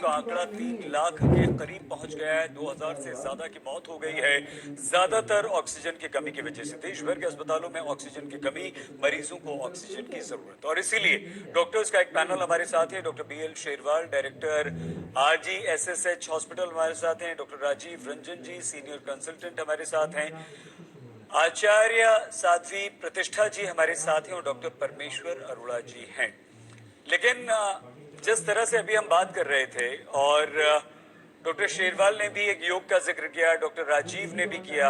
का आंकड़ा 3 लाख के करीब पहुंच गया है। 2000 से ज्यादा की मौत हो गई है, ज्यादातर ऑक्सीजन की कमी की वजह से। देश भर के अस्पतालों में ऑक्सीजन की कमी, मरीजों को ऑक्सीजन की जरूरत, और इसीलिए डॉक्टर्स का एक पैनल हमारे साथ है। Doctor BL Sherwal, director RGSSH hospital हमारे साथ हैं। डॉक्टर राजीव रंजन जी, सीनियर कंसल्टेंट हमारे साथ हैं। आचार्य साध्वी प्रतिष्ठा जी हमारे साथ हैं, और डॉक्टर परमेश्वर अरोड़ा जी हैं। लेकिन जिस तरह से अभी हम बात कर रहे थे, और डॉक्टर शेरवाल ने भी एक योग का जिक्र किया, डॉक्टर राजीव ने भी किया,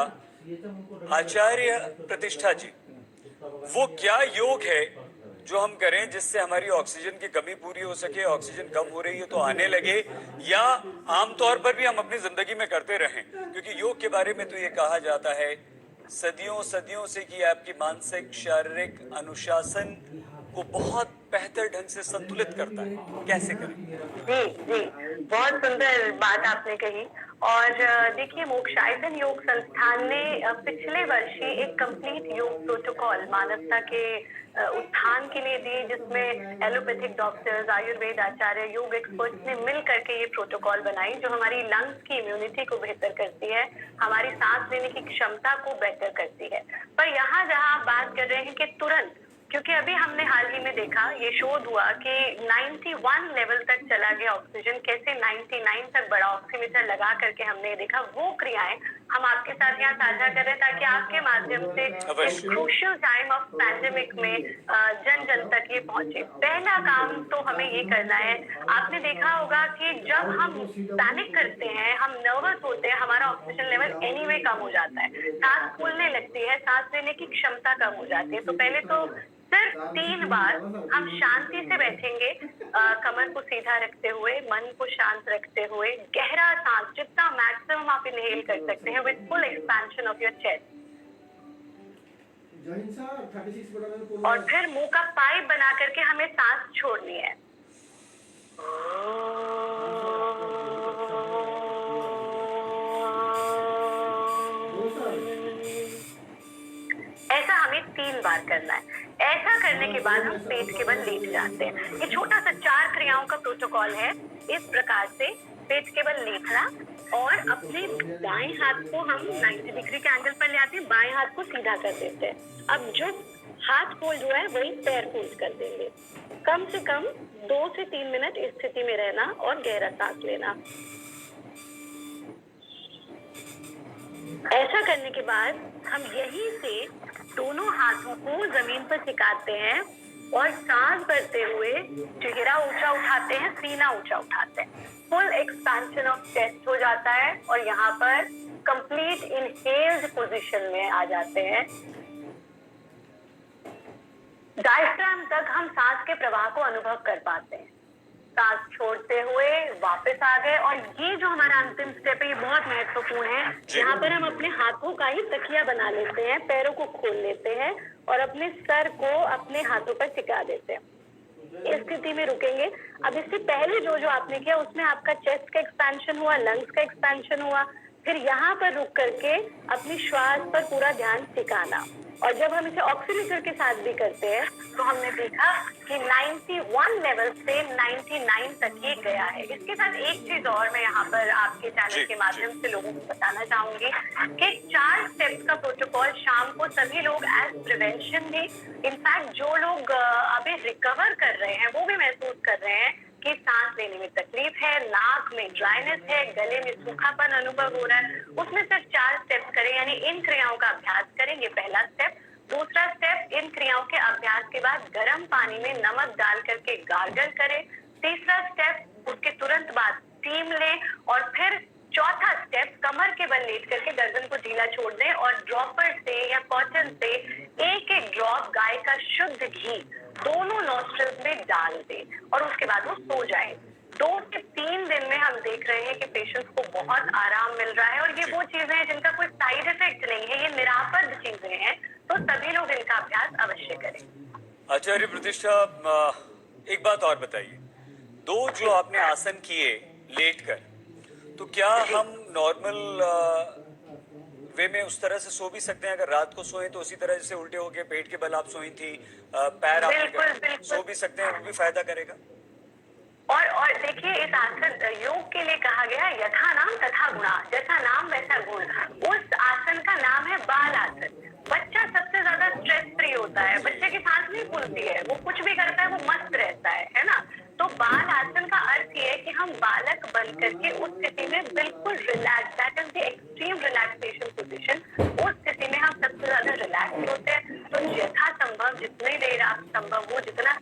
आचार्य प्रतिष्ठा जी, वो क्या योग है जो हम करें जिससे हमारी ऑक्सीजन की कमी पूरी हो सके? ऑक्सीजन कम हो रही है तो आने लगे, या आमतौर पर भी हम अपनी जिंदगी में करते रहें? क्योंकि योग के बारे में तो ये कहा जाता है सदियों सदियों से कि आपकी मानसिक शारीरिक अनुशासन को बहुत बेहतर ढंग से संतुलित करता है। कैसे करें? जी जी, बहुत सुंदर बात आपने कही। और देखिए, मोक्षायतन योग संस्थान ने पिछले वर्ष ही एक कंप्लीट योग प्रोटोकॉल मानवता के उत्थान के लिए दी, जिसमें एलोपैथिक डॉक्टर्स, आयुर्वेद आचार्य, योग एक्सपर्ट्स ने मिल करके ये प्रोटोकॉल बनाई, जो हमारी लंग्स की इम्यूनिटी को बेहतर करती है, हमारी सांस लेने की क्षमता को बेहतर करती है। पर यहाँ जहाँ आप बात कर रहे हैं कि तुरंत, क्योंकि अभी हमने हाल ही में देखा, ये शोध हुआ कि 91 लेवल तक चला गया ऑक्सीजन, कैसे 99 तक बड़ा ऑक्सीमीटर लगा करके हमने देखा। वो क्रियाएं हम आपके साथ यहाँ साझा कर रहे हैं, ताकि आपके माध्यम से इस क्रूशियल टाइम ऑफ पैंडेमिक में जन जन तक ये पहुंचे। पहला काम तो हमें ये करना है, आपने देखा होगा कि जब हम पैनिक करते हैं, हम नर्वस होते हैं, हमारा ऑक्सीजन लेवल एनीवे कम हो जाता है, सांस फूलने लगती है, सांस लेने की क्षमता कम हो जाती है। तो पहले तो सिर्फ 3 बार हम शांति से बैठेंगे, कमर को सीधा रखते हुए, मन को शांत रखते हुए, गहरा सांस जितना मैक्सिमम आप इनहेल कर सकते हैं, with full expansion of your chest, और फिर मुंह का पाइप बना करके हमें सांस छोड़नी है। ऐसा हमें 3 बार करना है। ऐसा करने के बाद हम पेट के बल लेट जाते हैं। ये छोटा सा 4 क्रियाओं का प्रोटोकॉल है। इस प्रकार से पेट के बल लेटना, और अपने दाएं हाथ को हम 90 डिग्री के एंगल पर ले आते हैं, बाएं हाथ को सीधा कर देते हैं। अब जो हाथ फोल्ड हुआ है वही पैर फोल्ड कर देंगे। कम से कम 2 से 3 मिनट इस स्थिति में रहना और गहरा सांस लेना। ऐसा करने के बाद हम यहीं से दोनों हाथों को जमीन पर टिकाते हैं और सांस भरते हुए चेहरा ऊंचा उठाते हैं, सीना ऊंचा उठाते हैं। फुल एक्सपेंशन ऑफ चेस्ट हो जाता है, और यहाँ पर कंप्लीट इनहेल्ड पोजीशन में आ जाते हैं। डायफ्राम तक हम सांस के प्रवाह को अनुभव कर पाते हैं। सांस छोड़ते हुए वापस आ गए, और ये जो हमारा अंतिम स्टेप है, ये बहुत महत्वपूर्ण है। यहाँ पर हम अपने हाथों का ही तकिया बना लेते हैं, पैरों को खोल लेते हैं और अपने सर को अपने हाथों पर टिका देते हैं। इस स्थिति में रुकेंगे। अब इससे पहले जो जो आपने किया, उसमें आपका चेस्ट का एक्सपेंशन हुआ, लंग्स का एक्सपेंशन हुआ। फिर यहाँ पर रुक करके अपनी श्वास पर पूरा ध्यान टिकाना, और जब हम इसे ऑक्सीमीटर के साथ भी करते हैं, तो हमने देखा कि 91 लेवल से 99 तक ये गया है। इसके साथ एक चीज और मैं यहाँ पर आपके चैनल के माध्यम से लोगों को बताना चाहूंगी कि 4 स्टेप्स का प्रोटोकॉल शाम को सभी लोग एज प्रिवेंशन भी, इनफैक्ट जो लोग अभी रिकवर कर रहे हैं वो भी महसूस कर रहे हैं कि सांस लेने में तकलीफ है, नाक में ड्राइनेस है, गले में सूखापन अनुभव हो रहा है, उसमें सिर्फ 4 स्टेप्स करें, यानी इन क्रियाओं का अभ्यास करें। ये पहला स्टेप। दूसरा स्टेप, इन क्रियाओं के अभ्यास के बाद गर्म पानी में नमक डाल करके गार्गल करें। तीसरा स्टेप, उसके तुरंत बाद स्टीम लें, और फिर चौथा स्टेप, कमर के बल लेट करके गर्दन को ढीला छोड़ दें, और ड्रॉपर से या कॉटन से एक एक ड्रॉप गाय का शुद्ध घी दोनों नॉस्ट्रिल्स में डाल दें, और उसके बाद वो सो जाए। 2 से 3 दिन में हम देख रहे हैं कि पेशेंट्स को बहुत आराम मिल रहा है, और ये वो चीजें हैं जिनका कोई साइड इफेक्ट नहीं है, ये निरापद चीजें हैं, तो सभी लोग इनका अभ्यास अवश्य करें। आचार्य प्रतिष्ठा, एक बात और बताइए, 2 जो आपने आसन किए लेट कर, तो क्या हम नॉर्मल वे में उस तरह से सो भी सकते हैं? अगर रात को सोए तो उसी तरह जैसे उल्टे होके पेट के बल आप सोई थी, पैर आप सो भी सकते हैं, वो भी फायदा करेगा? और देखिए इस आसन योग के लिए कहा गया यथा नाम तथा गुणा, जैसा नाम वैसा गुण। उस आसन का नाम है बाल आसन। बच्चा सबसे ज्यादा स्ट्रेस फ्री होता है, बच्चे की सांस नहीं फूलती है, वो कुछ भी करता है वो मस्त रहता है ना। तो बाल आसन का अर्थ ये है कि हम बालक बन करके उस स्थिति में बिल्कुल relax, that is the extreme relaxation position. उस स्थिति में हम सबसे ज्यादा रिलैक्स होते हैं। तो यथा संभव जितनी देर आप संभव हो जितना